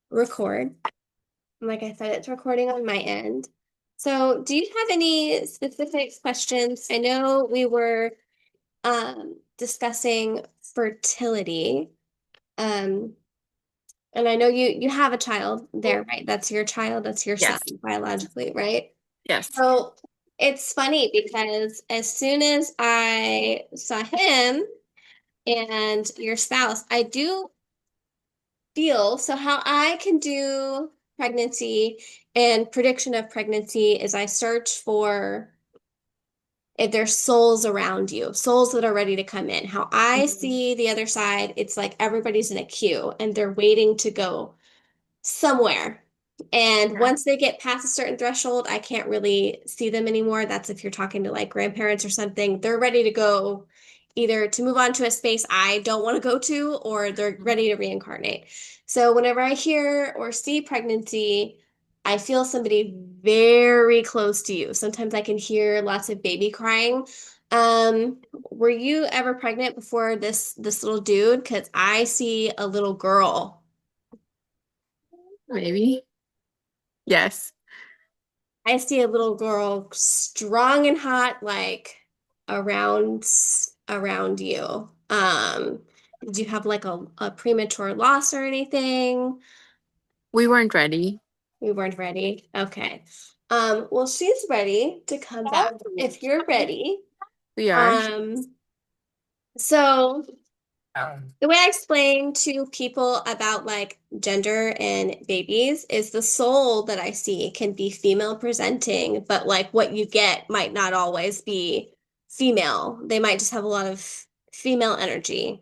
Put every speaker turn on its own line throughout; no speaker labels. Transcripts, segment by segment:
record. Like I said, it's recording on my end. So, do you have any specific questions? I know we were discussing fertility. Um, and I know you have a child there, right? That's your child, that's your son
Yes.
biologically, right?
Yes.
So, it's funny because as soon as I saw him and your spouse, I do feel so how I can do pregnancy and prediction of pregnancy is I search for if there's souls around you, souls that are ready to come in. How I
Mhm.
see the other side, it's like everybody's in a queue and they're waiting to go somewhere. And
Okay.
once they get past a certain threshold, I can't really see them anymore. That's if you're talking to like grandparents or something. They're ready to go either to move on to a space I don't want to go to, or they're ready to reincarnate. So whenever I hear or see pregnancy, I feel somebody very close to you. Sometimes I can hear lots of baby crying. Were you ever pregnant before this little dude? Because I see a little girl.
Maybe. Yes.
I see a little girl strong and hot, like around around you. Did you have like a premature loss or anything?
We weren't ready.
We weren't ready. Okay. Well, she's ready to come back if you're ready.
We are.
Um, so the way I explain to people about like gender and babies is the soul that I see can be female presenting, but like what you get might not always be female. They might just have a lot of female energy.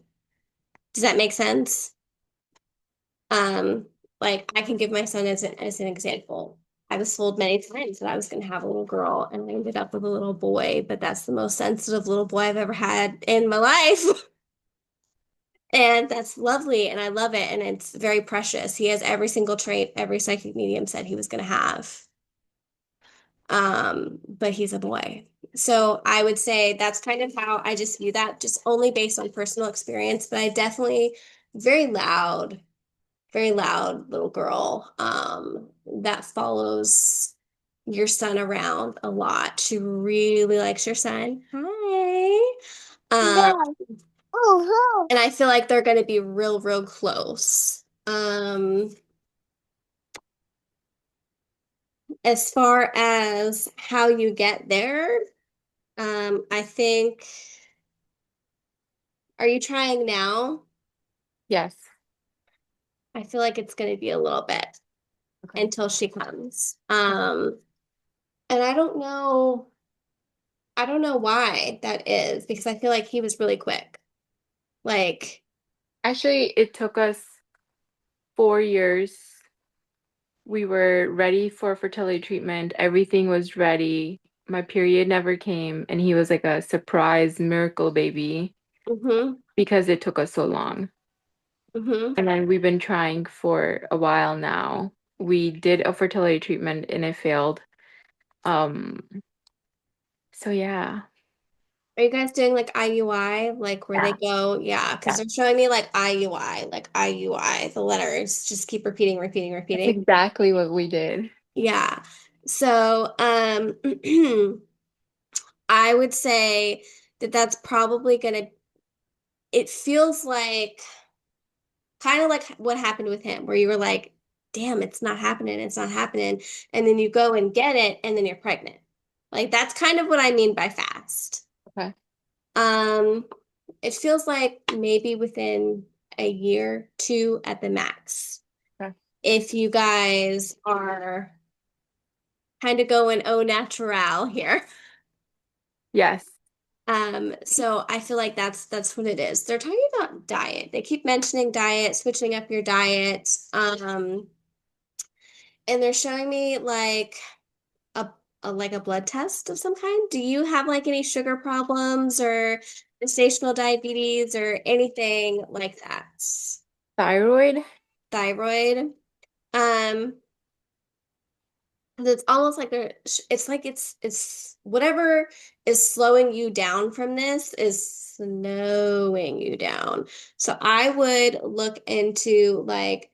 Does that make sense? Um, like I can give my son as an example. I was told many times that I was going to have a little girl, and I ended up with a little boy, but that's the most sensitive little boy I've ever had in my life. And that's lovely, and I love it, and it's very precious. He has every single trait every psychic medium said he was going to have. But he's a boy. So I would say that's kind of how I just view that, just only based on personal experience. But I definitely very loud little girl that follows your son around a lot. She really likes your son. Hi. Um, and I feel like they're going to be real close. As far as how you get there, I think, are you trying now?
Yes.
I feel like it's going to be a little bit
Okay.
until she comes.
Okay.
And I don't know why that is because I feel like he was really quick. Like,
Actually, it took us 4 years. We were ready for fertility treatment. Everything was ready. My period never came, and he was like a surprise miracle baby
mm-hmm,
because it took us so long.
mm-hmm.
And then we've been trying for a while now. We did a fertility treatment and it failed. Um, so yeah.
Are you guys doing like IUI, like where they
Yeah.
go? Yeah, because
Yeah.
they're showing me like IUI, like IUI. The letters just keep
That's
repeating.
exactly what we did.
Yeah. So, I would say that that's probably gonna, it feels like kind of like what happened with him, where you were like, damn, it's not happening. And then you go and get it, and then you're pregnant. Like that's kind of what I mean by fast.
Okay.
Um, it feels like maybe within a year, two at the max.
Okay.
If you guys are kind of going au natural here.
Yes.
So I feel like that's what it is. They're talking about diet. They keep mentioning diet, switching up your diet. And they're showing me like a, a blood test of some kind. Do you have like any sugar problems or gestational diabetes or anything like that?
Thyroid?
Thyroid. Um, 'Cause it's almost like it's like it's whatever is slowing you down from this is slowing you down. So I would look into like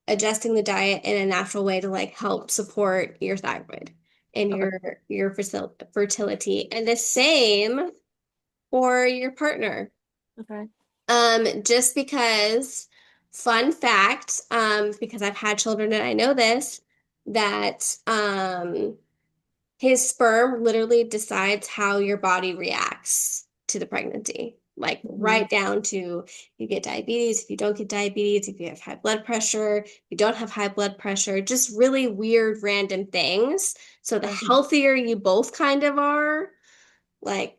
adjusting the diet in a natural way to like help support your thyroid and
Okay.
your fertility. And the same for your partner.
Okay.
Just because, fun fact, because I've had children and I know this, that his sperm literally decides how your body reacts to the pregnancy. Like
Mhm.
right down to you get diabetes, if you don't get diabetes, if you have high blood pressure, if you don't have high blood pressure, just really weird random things. So the
Okay.
healthier you both kind of are, like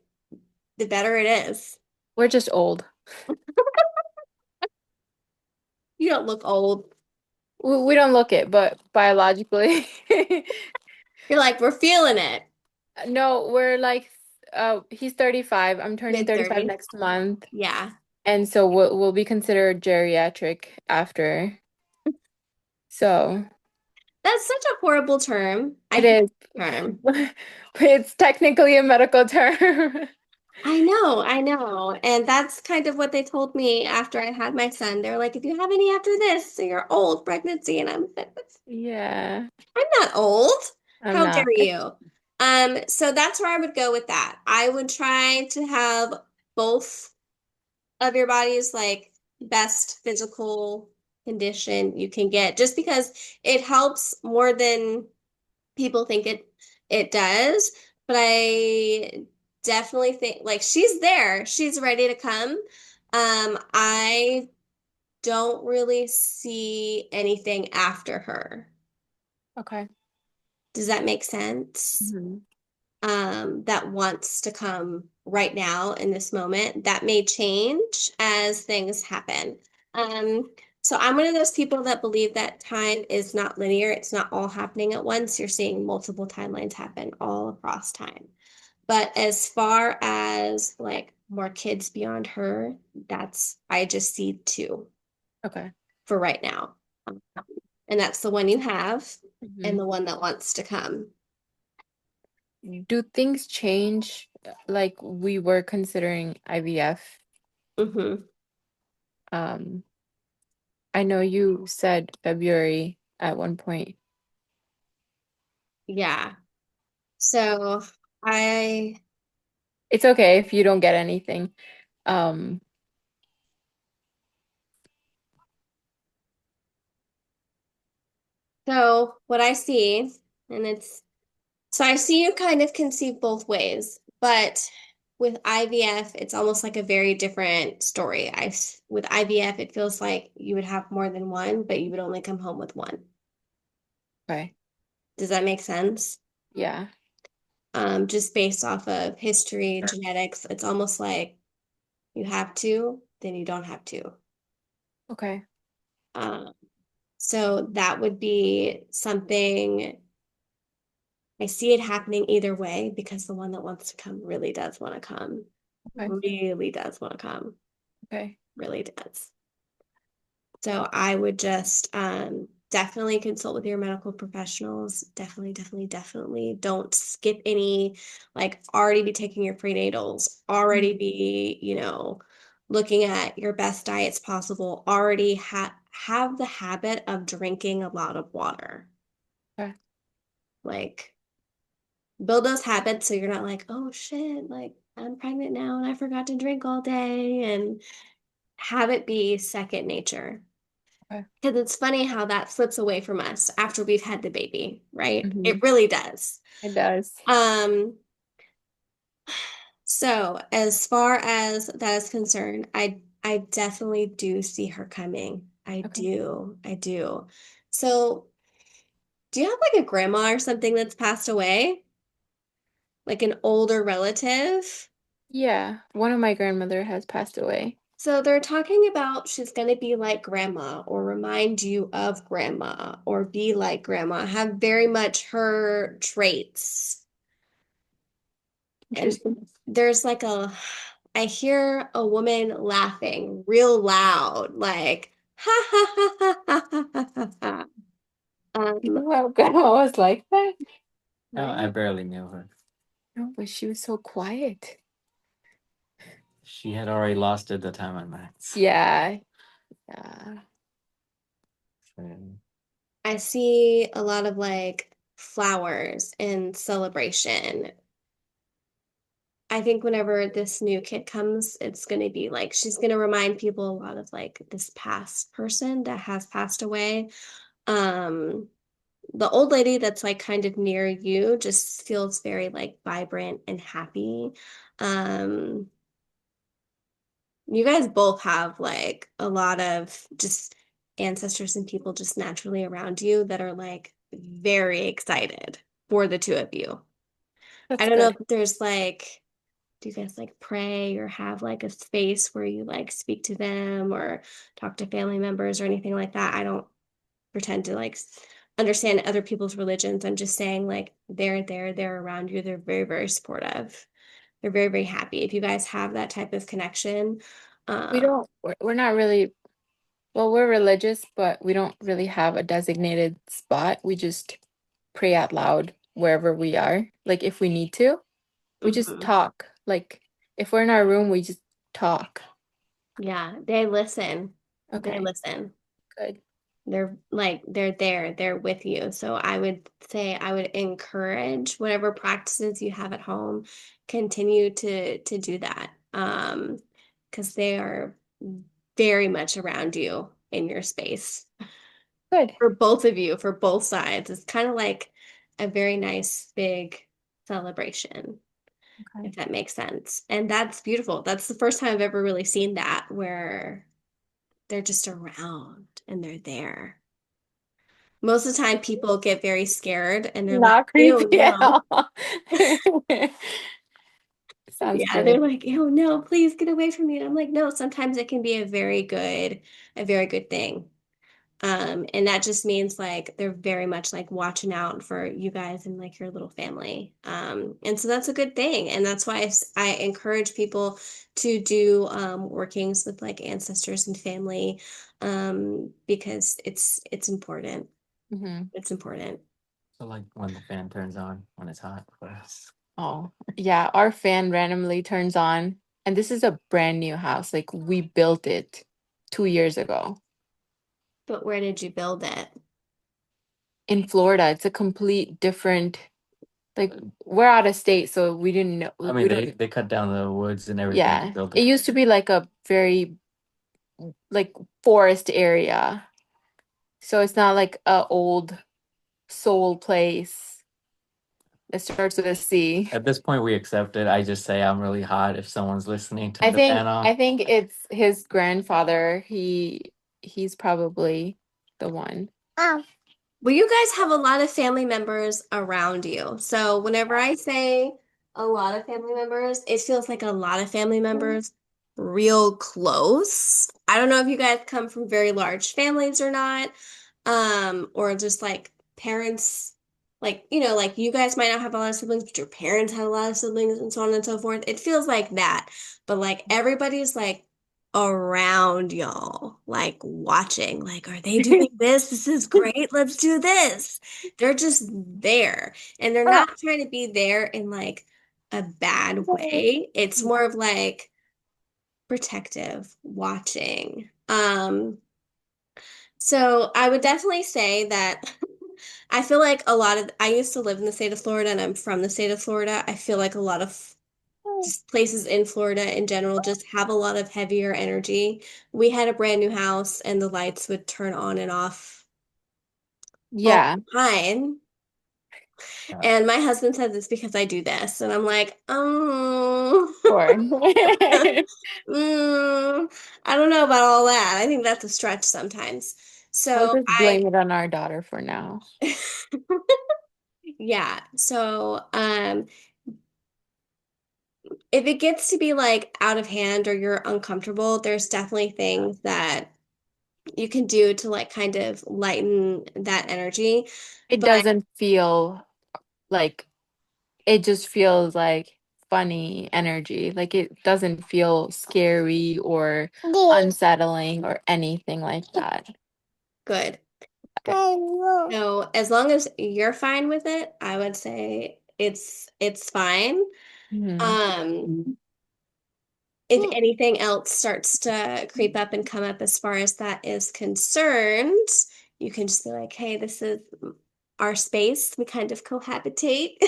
the better it is.
We're just old.
You don't look old.
We don't look it, but biologically.
You're like, we're feeling it.
No, we're like he's 35. I'm turning
Mid
35
30s.
next month.
Yeah.
And so we'll be considered geriatric after. So
That's such a horrible term. I
it
hate
is.
the term.
But it's technically a medical term.
I know. And that's kind of what they told me after I had my son. They're like, if you have any after this, you're old pregnancy. And I'm like,
Yeah,
I'm not old.
I'm
How
not.
dare you? So that's where I would go with that. I would try to have both of your body's like best physical condition you can get, just because it helps more than people think it does. But I definitely think like she's there, she's ready to come. I don't really see anything after her.
Okay.
Does that make sense?
Mhm.
That wants to come right now in this moment. That may change as things happen. Um, so I'm one of those people that believe that time is not linear. It's not all happening at once. You're seeing multiple timelines happen all across time. But as far as like more kids beyond her, I just see two
Okay.
for right now. Um, And that's the one you have and
Mhm.
the one that wants to come.
Do things change? Like we were considering IVF.
Hmm.
Um, I know you said February at one point.
Yeah. So I,
It's okay if you don't get anything. Um,
so what I see, and so I see you kind of conceive both ways, but with IVF, it's almost like a very different story. With IVF, it feels like you would have more than one, but you would only come home with one.
okay.
Does that make sense?
Yeah.
Just based off of history, genetics, it's almost like you have two, then you don't have two.
Okay.
Um, so that would be something. I see it happening either way because the one that wants to come really does want to come.
Okay.
Really does want to come.
Okay.
Really does. So I would just definitely consult with your medical professionals. Definitely, definitely, definitely don't skip any, like already be taking your prenatals, already
Mhm.
be, looking at your best diets possible, already have the habit of drinking a lot of water.
Okay.
Like build those habits so you're not like, oh shit, like I'm pregnant now and I forgot to drink all day, and have it be second nature.
Okay.
Because it's funny how that slips away from us after we've had the baby, right? It
Hmm.
really does.
It does.
Um, so as far as that is concerned, I definitely do see her coming. I
Okay.
do. I do. So do you have like a grandma or something that's passed away? Like an older relative?
Yeah. One of my grandmother has passed away.
So they're talking about she's going to be like grandma or remind you of grandma or be like grandma, have very much her traits. And
Interesting.
there's like I hear a woman laughing real loud, like, ha ha ha ha ha ha ha.
You know how grandma was like that?
I
Right?
barely knew her.
No, but she was so quiet.
She had already lost it the time I met.
Yeah, yeah.
So,
I see a lot of like flowers and celebration. I think whenever this new kid comes, it's going to be like she's going to remind people a lot of like this past person that has passed away. Um, the old lady that's like kind of near you just feels very like vibrant and happy. Um, you guys both have like a lot of just ancestors and people just naturally around you that are like very excited for the two of you. I
That's
don't know
good.
if there's like, do you guys like pray or have like a space where you like speak to them or talk to family members or anything like that? I don't pretend to like understand other people's religions. I'm just saying like they're there, they're around you, they're very, very supportive. They're very, very happy. If you guys have that type of connection,
We
um,
don't, we're not really, well, we're religious, but we don't really have a designated spot. We just pray out loud wherever we are. Like if we need to, we just
mhm.
talk. Like if we're in our room, we just talk.
Yeah, they listen. They
Okay,
listen.
good.
They're like they're there, they're with you. So I would say I would encourage whatever practices you have at home, continue to do that. Because they are very much around you in your space.
Good.
For both of you, for both sides. It's kind of like a very nice big celebration,
Okay.
if that makes sense. And that's beautiful. That's the first time I've ever really seen that where they're just around and they're there. Most of the time, people get very scared and they're like,
Not
ew,
creepy at
no.
all. Sounds
Yeah, they're
good.
like, ew, no, please get away from me. And I'm like, no, sometimes it can be a very good thing. And that just means like they're very much like watching out for you guys and like your little family. And so that's a good thing. And that's why I encourage people to do workings with like ancestors and family because it's important.
Hmm.
It's important.
so like when the fan turns on when it's hot for us.
Oh, yeah, our fan randomly turns on, and this is a brand new house. Like we built it 2 years ago
But where did you build it?
in Florida. It's a complete different, like we're out of state, so we didn't know
I
we
mean,
don't,
they cut down the woods and everything to
yeah.
build
It
it.
used to be like a very like forest area. So it's not like a old soul place. It starts with a C.
At this point, we accept it. I just say I'm really hot if someone's listening. Turn the fan
I
off.
think it's his grandfather. He's probably the one.
Well, you guys have a lot of family members around you. So whenever I say a lot of family members, it feels like a lot of family members real close. I don't know if you guys come from very large families or not, or just like parents, like, like you guys might not have a lot of siblings, but your parents had a lot of siblings and so on and so forth. It feels like that. But like everybody's like around y'all, like watching, like, are they doing this? This is great. Let's do this. They're just there. And they're not trying to be there in like a bad way. It's more of like protective, watching. So I would definitely say that I feel like I used to live in the state of Florida and I'm from the state of Florida. I feel like a lot of just places in Florida in general just have a lot of heavier energy. We had a brand new house and the lights would turn on and off all
Yeah,
the time.
Yeah.
And my husband says it's because I do this. And I'm like, oh,
sure.
I don't know about all that. I think that's a stretch sometimes.
We'll
So
just blame it on our daughter for now.
yeah. So if it gets to be like out of hand or you're uncomfortable, there's definitely things that you can do to like kind of lighten that energy.
It
But
doesn't feel like it just feels like funny energy. Like it doesn't feel scary or unsettling or anything like that.
good. So as long as you're fine with it, I would say it's fine.
Mhm.
Um, if anything else starts to creep up and come up as far as that is concerned, you can just be like, hey, this is our space. We kind of cohabitate.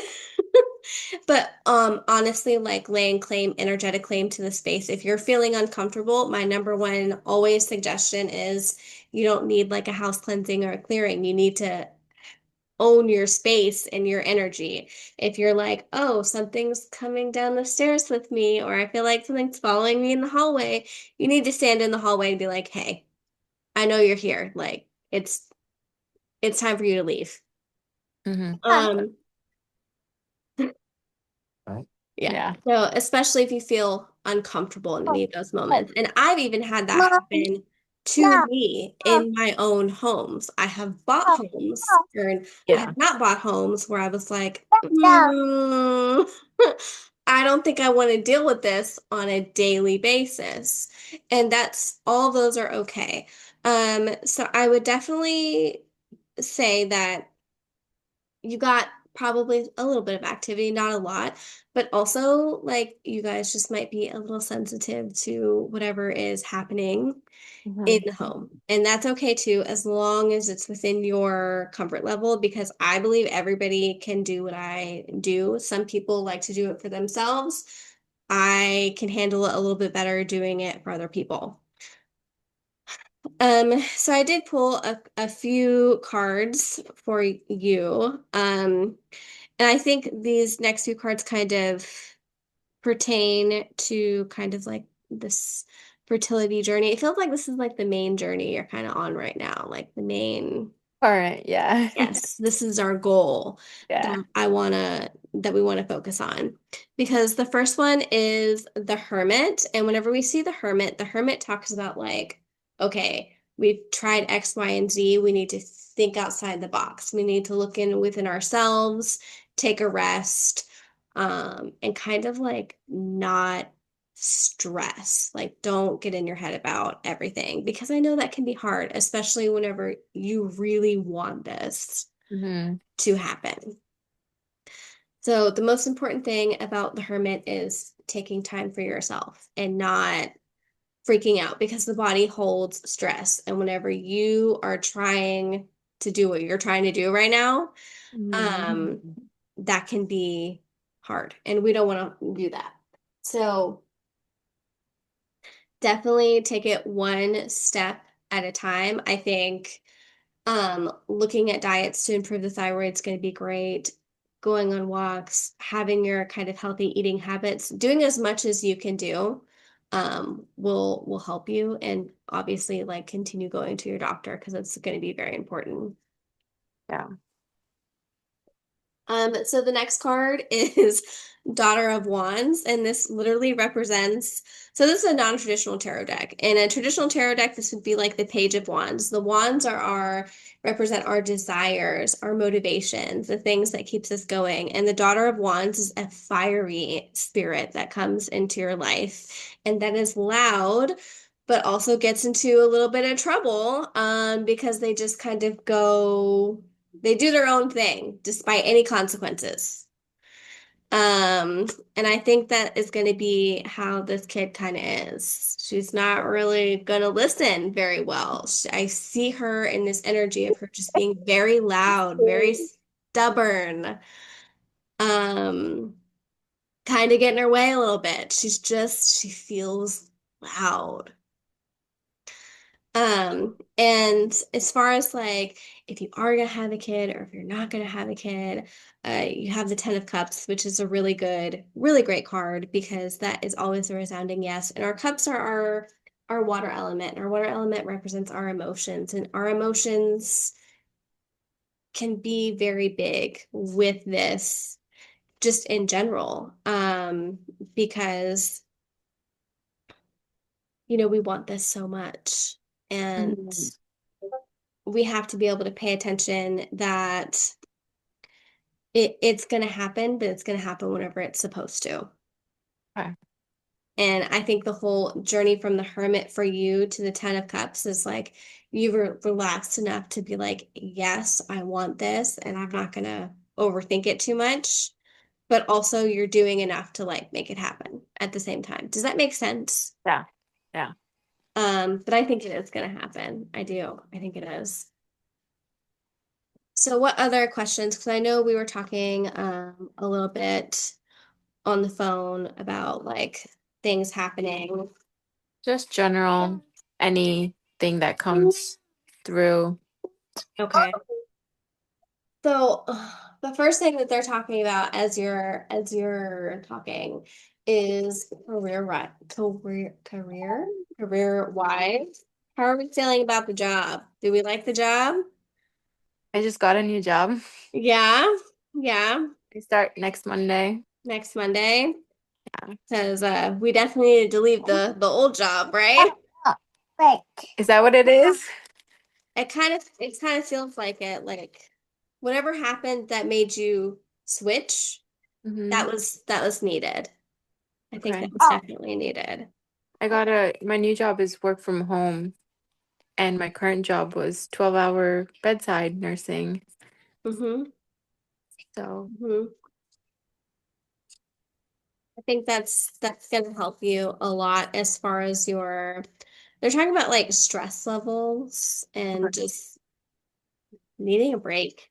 But honestly, like laying claim, energetic claim to the space. If you're feeling uncomfortable, my number one always suggestion is you don't need like a house cleansing or a clearing. You need to own your space and your energy. If you're like, oh, something's coming down the stairs with me, or I feel like something's following me in the hallway, you need to stand in the hallway and be like, hey, I know you're here. Like it's time for you to leave.
Mhm.
Um,
Right?
yeah.
Yeah.
So especially if you feel uncomfortable in any of those moments. And I've even had that happen to me in my own homes. I have bought homes, or I
Yeah.
have not bought homes where I was like, I don't think I want to deal with this on a daily basis. And that's all of those are okay. So I would definitely say that you got probably a little bit of activity, not a lot, but also like you guys just might be a little sensitive to whatever is happening in
Mhm.
the home. And that's okay too, as long as it's within your comfort level, because I believe everybody can do what I do. Some people like to do it for themselves. I can handle it a little bit better doing it for other people. So I did pull a few cards for you. And I think these next few cards kind of pertain to kind of like this fertility journey. It feels like this is like the main journey you're kind of on right now, like the main.
All right. Yeah.
Yes, this is our goal
Yeah.
that we want to focus on. Because the first one is the Hermit. And whenever we see the Hermit talks about like, okay, we've tried X, Y, and Z. We need to think outside the box. We need to look in within ourselves, take a rest, and kind of like not stress. Like, don't get in your head about everything because I know that can be hard, especially whenever you really want this
Mhm.
to happen. So, the most important thing about the hermit is taking time for yourself and not freaking out because the body holds stress. And whenever you are trying to do what you're trying to do right now,
Mhm.
um, that can be hard. And we don't want to do that. So, definitely take it one step at a time. I think looking at diets to improve the thyroid is going to be great. Going on walks, having your kind of healthy eating habits, doing as much as you can do will help you, and obviously like continue going to your doctor because it's going to be very important.
Yeah.
So the next card is Daughter of Wands, and this literally represents, so this is a non-traditional tarot deck. In a traditional tarot deck, this would be like the Page of Wands. The wands are represent our desires, our motivations, the things that keeps us going. And the Daughter of Wands is a fiery spirit that comes into your life, and that is loud, but also gets into a little bit of trouble, because they just kind of they do their own thing despite any consequences. Um, and I think that is going to be how this kid kind of is. She's not really going to listen very well. I see her in this energy of her just being very loud, very stubborn, um, kind of getting her way a little bit. She feels loud. And as far as like if you are gonna have a kid or if you're not gonna have a kid, you have the Ten of Cups, which is a really good, really great card because that is always a resounding yes. And our cups are our water element. Our water element represents our emotions, and our emotions can be very big with this just in general. Because we want this so much. And
Mhm.
we have to be able to pay attention that it's going to happen, but it's going to happen whenever it's supposed to.
Okay.
And I think the whole journey from the hermit for you to the Ten of Cups is like you were relaxed enough to be like, yes, I want this, and I'm not gonna overthink it too much. But also you're doing enough to like make it happen at the same time. Does that make sense?
Yeah. Yeah.
But I think it is gonna happen. I do. I think it is. So what other questions? Because I know we were talking a little bit on the phone about like things happening.
Just general, anything that comes through.
Okay. So the first thing that they're talking about as you're talking is career wise. How are we feeling about the job? Do we like the job?
I just got a new job.
Yeah, yeah.
I start next Monday.
Next Monday,
Yeah.
because we definitely needed to leave the old job, right?
Is that what it is?
It kind of feels like it, like whatever happened that made you switch,
Mm-hmm.
that was needed. I think
Okay.
that was definitely needed.
My new job is work from home, and my current job was 12-hour bedside nursing.
Mm-hmm.
So,
Mm-hmm. I think that's gonna help you a lot as far as they're talking about like stress levels and
okay.
just needing a break.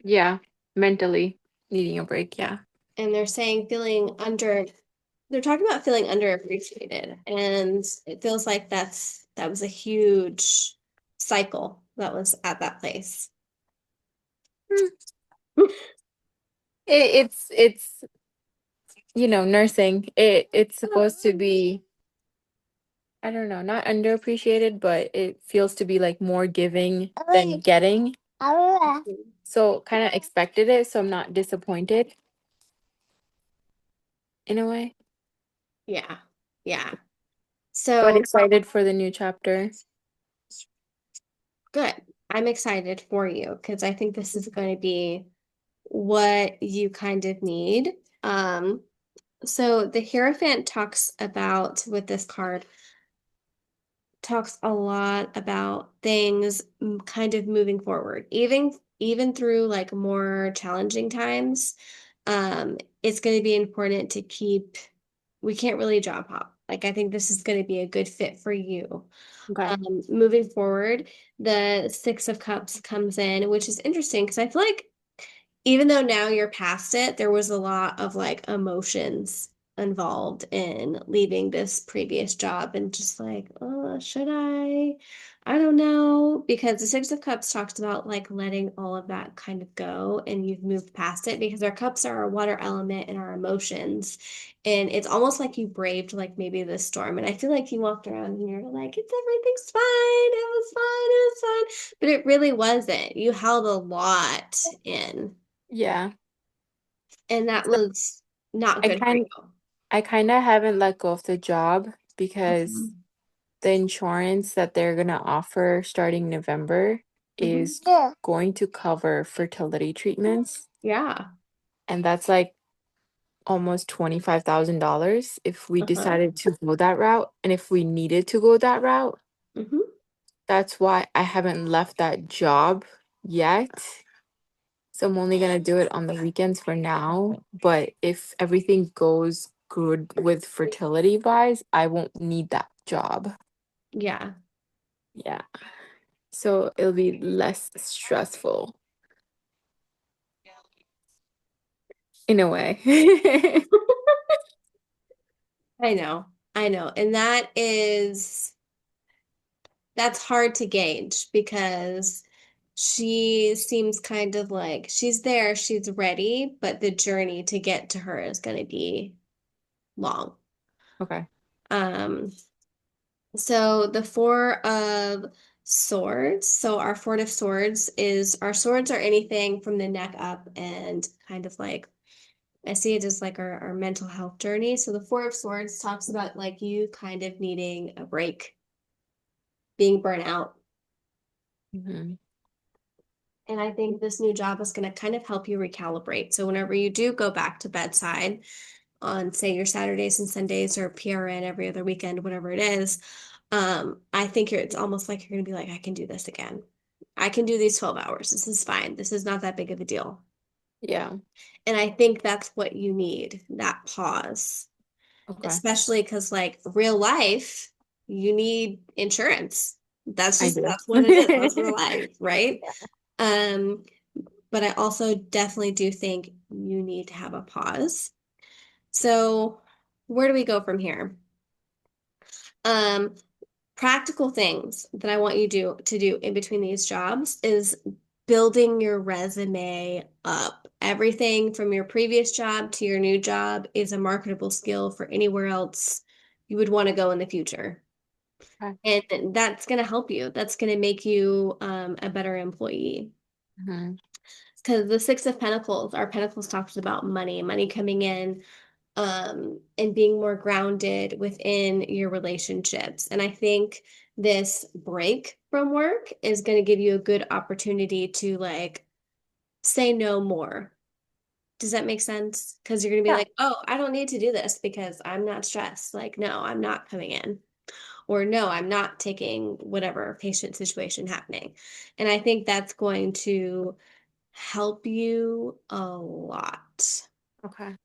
Yeah, mentally needing a break. Yeah.
And they're saying they're talking about feeling underappreciated. And it feels like that was a huge cycle that was at that place.
Hmm. It's nursing. It's supposed to be, I don't know, not underappreciated, but it feels to be like more giving than getting. So kind of expected it, so I'm not disappointed in a way,
Yeah. Yeah.
but
So
excited for the new chapter.
good. I'm excited for you because I think this is going to be what you kind of need. Um, so the Hierophant talks about with this card, talks a lot about things kind of moving forward, even through like more challenging times. It's going to be important to keep. We can't really job hop. Like I think this is going to be a good fit for you.
Okay.
Moving forward, the Six of Cups comes in, which is interesting because I feel like even though now you're past it, there was a lot of like emotions involved in leaving this previous job and just like, oh, should I? I don't know. Because the Six of Cups talks about like letting all of that kind of go and you've moved past it because our cups are our water element and our emotions. And it's almost like you braved like maybe the storm. And I feel like you walked around and you're like, it's everything's fine. It was fine. It was fine. But it really wasn't. You held a lot in.
Yeah.
And that
So
was not
I
good for
kind
you.
I kind of haven't let go of the job because
Mhm.
the insurance that they're gonna offer starting November
Mhm.
is going to cover fertility treatments,
Yeah.
and that's like almost $25,000 if we
Uh-huh.
decided to go that route, and if we needed to go that route.
Hmm.
That's why I haven't left that job yet. So I'm only gonna do it on the weekends for now. But if everything goes good with fertility wise, I won't need that job.
Yeah.
Yeah. So it'll be less stressful in a way.
I know. I know. And that's hard to gauge because she seems kind of like she's there, she's ready, but the journey to get to her is going to be long.
Okay.
Um, so the Four of Swords. So our Four of Swords is our swords are anything from the neck up and kind of like I see it as like our mental health journey. So the Four of Swords talks about like you kind of needing a break, being burnt out.
Hmm.
And I think this new job is going to kind of help you recalibrate. So whenever you do go back to bedside, on say your Saturdays and Sundays or PRN every other weekend, whatever it is, I think it's almost like you're gonna be like, I can do this again. I can do these 12 hours. This is fine. This is not that big of a deal.
Yeah.
And I think that's what you need, that pause,
Okay.
especially because like real life, you need insurance.
I do.
That's what it is. That's real life, right? Um, but I also definitely do think you need to have a pause. So where do we go from here? Um, Practical things that I want you to do in between these jobs is building your resume up. Everything from your previous job to your new job is a marketable skill for anywhere else you would want to go in the future.
Okay.
And that's going to help you. That's going to make you a better employee.
Mhm.
Because the Six of Pentacles, our Pentacles talks about money coming in, and being more grounded within your relationships. And I think this break from work is going to give you a good opportunity to like say no more. Does that make sense? Because you're going to be
Yeah.
like, oh, I don't need to do this because I'm not stressed. Like, no, I'm not coming in. Or no, I'm not taking whatever patient situation happening. And I think that's going to help you a lot.
Okay.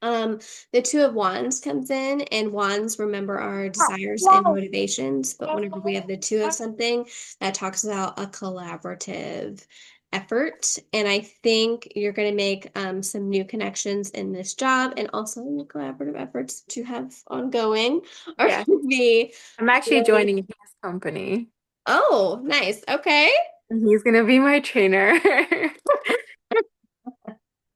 Um, the Two of Wands comes in, and wands, remember, our desires and motivations. But whenever we have the two of something, that talks about a collaborative effort. And I think you're going to make some new connections in this job, and also the collaborative efforts that you have ongoing are
Yeah.
going to be
I'm actually
really.
joining his company.
Oh, nice. Okay.
And he's gonna be my trainer.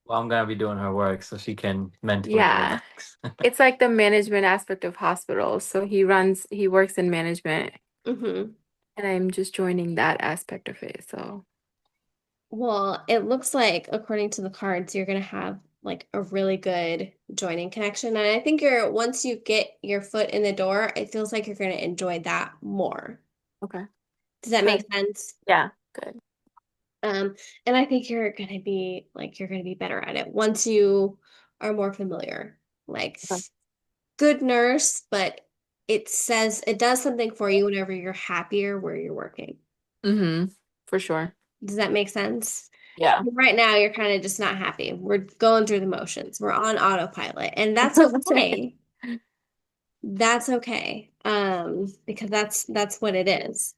Well, I'm gonna be doing her work so she can mentally
Yeah.
relax.
It's like the management aspect of hospitals. So he works in management,
Mm-hmm.
and I'm just joining that aspect of it. So,
Well, it looks like, according to the cards, you're going to have like a really good joining connection. And I think once you get your foot in the door, it feels like you're going to enjoy that more.
okay.
Does that
Good.
make sense?
Yeah, good.
Um, and I think you're going to be better at it once you are more familiar. Like,
Okay.
good nurse, but it does something for you whenever you're happier where you're working.
Mm-hmm. For sure.
Does that make sense?
Yeah.
Right now, you're kind of just not happy. We're going through the motions. We're on autopilot, and that's okay. That's okay. Because that's what it is.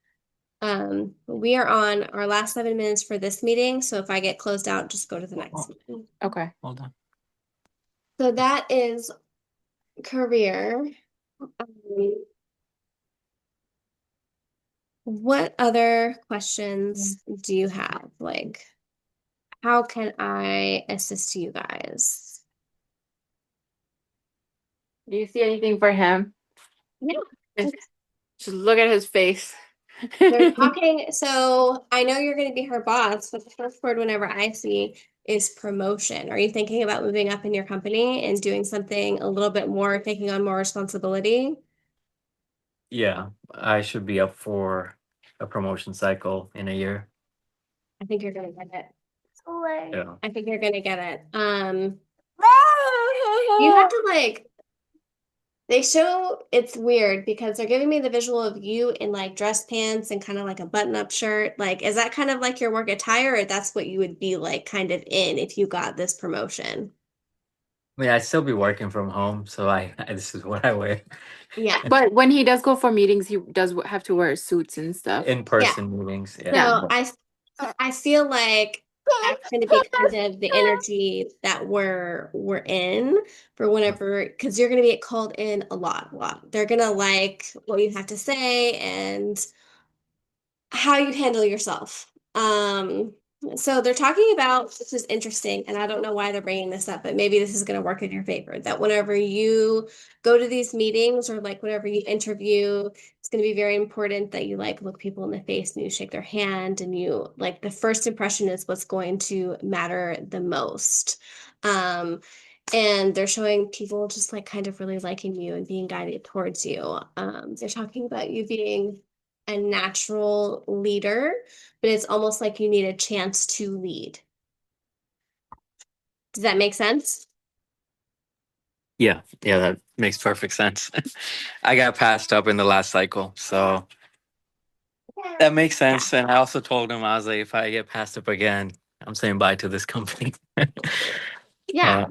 We are on our last 7 minutes for this meeting, so if I get closed out, just go to the next one.
Okay.
Hold on.
So that is career. What other questions do you have? Like, how can I assist you guys?
Do you see anything for him?
Yeah.
Just look at his face.
They're talking, so I know you're going to be her boss, but the first word whenever I see is promotion. Are you thinking about moving up in your company and doing something a little bit more, taking on more responsibility?
Yeah, I should be up for a promotion cycle in a year.
I think you're going to get it.
Yeah.
I think you're going to get it. You have to like, they show it's weird because they're giving me the visual of you in like dress pants and kind of like a button-up shirt. Like, is that kind of like your work attire, or that's what you would be like kind of in if you got this promotion?
I mean, I'd still be working from home, so this is what I wear.
Yeah.
But when he does go for meetings, he does have to wear suits and stuff.
In
Yeah.
person meetings.
Yeah.
Yeah.
So I feel like that's going to be kind of the energy that we're in for whenever, because you're going to be called in a lot. They're going to like what you have to say and how you handle yourself. So they're talking about, this is interesting, and I don't know why they're bringing this up, but maybe this is going to work in your favor. That whenever you go to these meetings or like whenever you interview, it's going to be very important that you like look people in the face and you shake their hand and you like the first impression is what's going to matter the most. Um, and they're showing people just like kind of really liking you and being guided towards you. They're talking about you being a natural leader, but it's almost like you need a chance to lead. Does that make sense?
Yeah, yeah, that makes perfect sense. I got passed up in the last cycle, so that makes
Yeah.
sense. And I also told him, I was like, if I get passed up again, I'm saying bye to this company.
Yeah.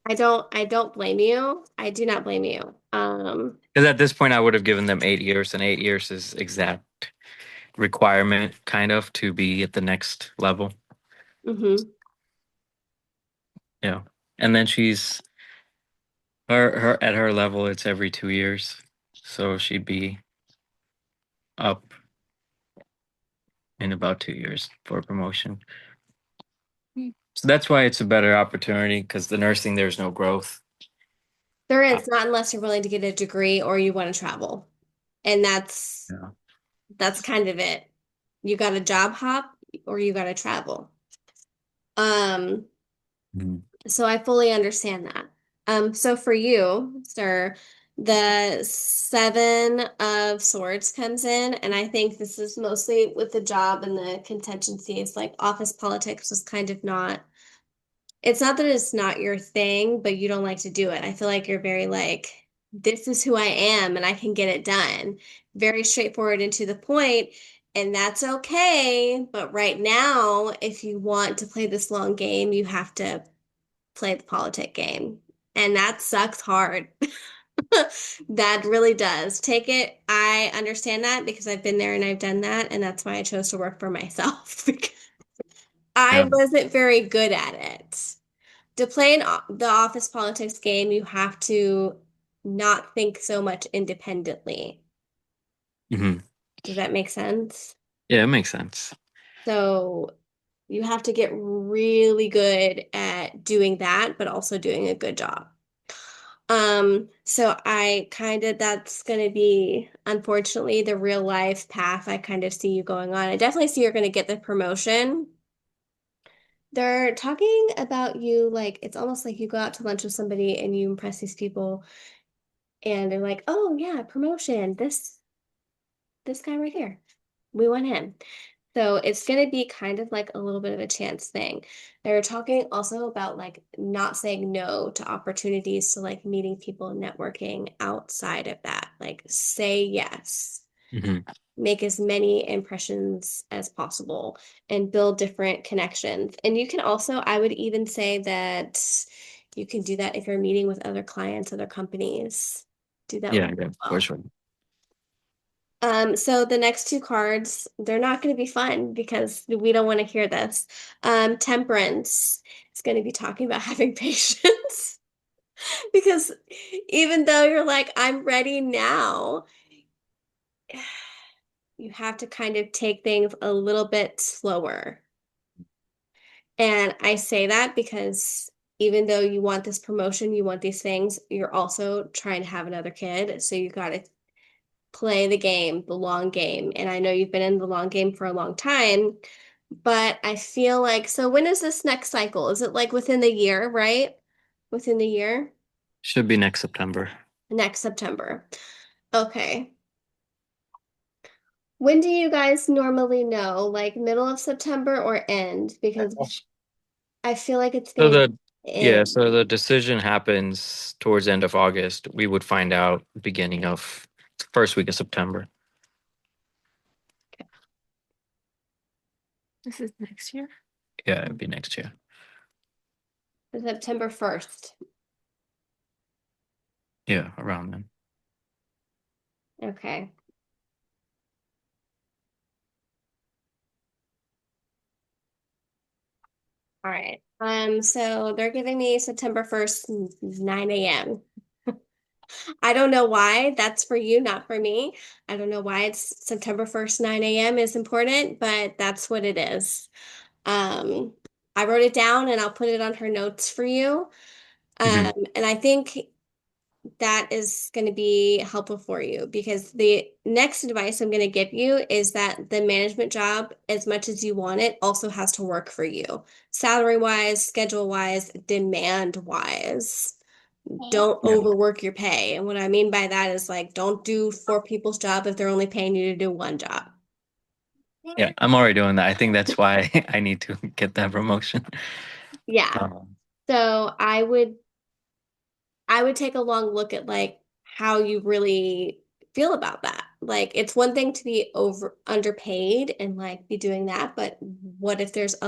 I don't blame you. I do not blame you.
Because at this point, I would have given them 8 years, and 8 years is exact requirement, kind of, to be at the next level.
Mhm.
Yeah, and then she's her at her level, it's every 2 years, so she'd be up in about 2 years for a promotion. So that's why it's a better opportunity because the nursing there's no growth.
There
Uh,
is, not unless you're willing to get a degree or you want to travel. And
yeah.
that's kind of it. You got to job hop or you got to travel. Um,
Mhm.
so I fully understand that. So for you, sir, the Seven of Swords comes in, and I think this is mostly with the job and the contingencies. Like office politics was kind of not, it's not that it's not your thing, but you don't like to do it. I feel like you're very like, this is who I am and I can get it done. Very straightforward and to the point, and that's okay. But right now, if you want to play this long game, you have to play the politic game. And that sucks hard. That really does. Take it. I understand that because I've been there and I've done that, and that's why I chose to work for myself. Because I
Yeah.
wasn't very good at it. To play the office politics game, you have to not think so much independently.
Hmm.
Does that make sense?
Yeah, it makes sense.
So you have to get really good at doing that, but also doing a good job. So I kind of, that's going to be, unfortunately, the real life path I kind of see you going on. I definitely see you're going to get the promotion. They're talking about you like it's almost like you go out to lunch with somebody and you impress these people and they're like, "Oh yeah, promotion. This guy right here. We want him." So it's going to be kind of like a little bit of a chance thing. They're talking also about like not saying no to opportunities to like meeting people and networking outside of that. Like say yes,
Hmm.
make as many impressions as possible and build different connections. And you can also, I would even say that you can do that if you're meeting with other clients, other companies. Do that
Yeah,
really
yeah, for
well.
sure.
So the next two cards, they're not going to be fun because we don't want to hear this. Temperance is going to be talking about having patience because even though you're like, I'm ready now, you have to kind of take things a little bit slower. And I say that because even though you want this promotion, you want these things, you're also trying to have another kid. So you got to play the game, the long game. And I know you've been in the long game for a long time, but I feel like, so when is this next cycle? Is it like within the year, right? Within the year?
Should be next September.
Next September. Okay. When do you guys normally know? Like middle of September or end? Because I feel like it's
So
gonna
the yeah,
end.
so the decision happens towards the end of August. We would find out beginning of first week of September.
This is next year.
Yeah, it'd be next year.
September 1st.
Yeah, around then.
Okay. All right. So they're giving me September 1st, 9 a.m. I don't know why that's for you, not for me. I don't know why it's September 1st, 9 a.m. is important, but that's what it is. Um, I wrote it down and I'll put it on her notes for you.
Hmm.
And I think that is going to be helpful for you because the next advice I'm going to give you is that the management job, as much as you want it, also has to work for you, salary wise, schedule wise, demand wise. Don't
Yeah.
overwork your pay. And what I mean by that is like, don't do four people's job if they're only paying you to do one job.
Yeah, I'm already doing that. I think that's why I need to get that promotion.
Yeah.
Um,
So I would take a long look at like how you really feel about that. Like it's one thing to be over underpaid and like be doing that, but what if there's